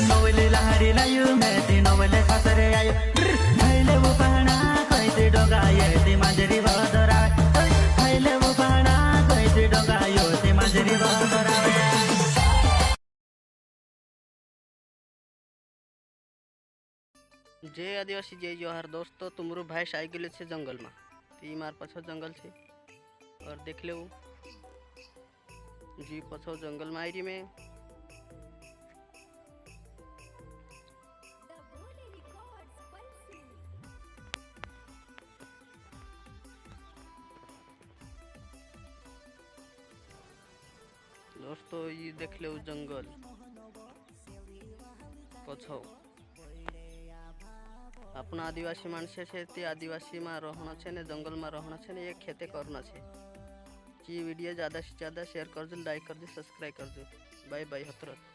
नवले लहरी लायो मेती नवले खसरे आयो खैले बुपाना कैसे डगायो ते माजरी बदरा खैले बुपाना कैसे डगायो ते माजरी बदरा। जय आदिवासी जय जोहार दोस्तों, तुमरो भाई साइकिल से जंगल में ती मार पछो जंगल से और देख ले जी पछो जंगल में आई में दोस्तों ये देख ले जंगल पछो अपना आदिवासी मानसे छे ते आदिवासी में रहना छे ने जंगल में रहना छे ने ये खेते करना छे। ये वीडियो ज़्यादा से ज़्यादा शेयर कर दो, लाइक कर दो, सब्सक्राइब कर दो। Bye bye हतरत।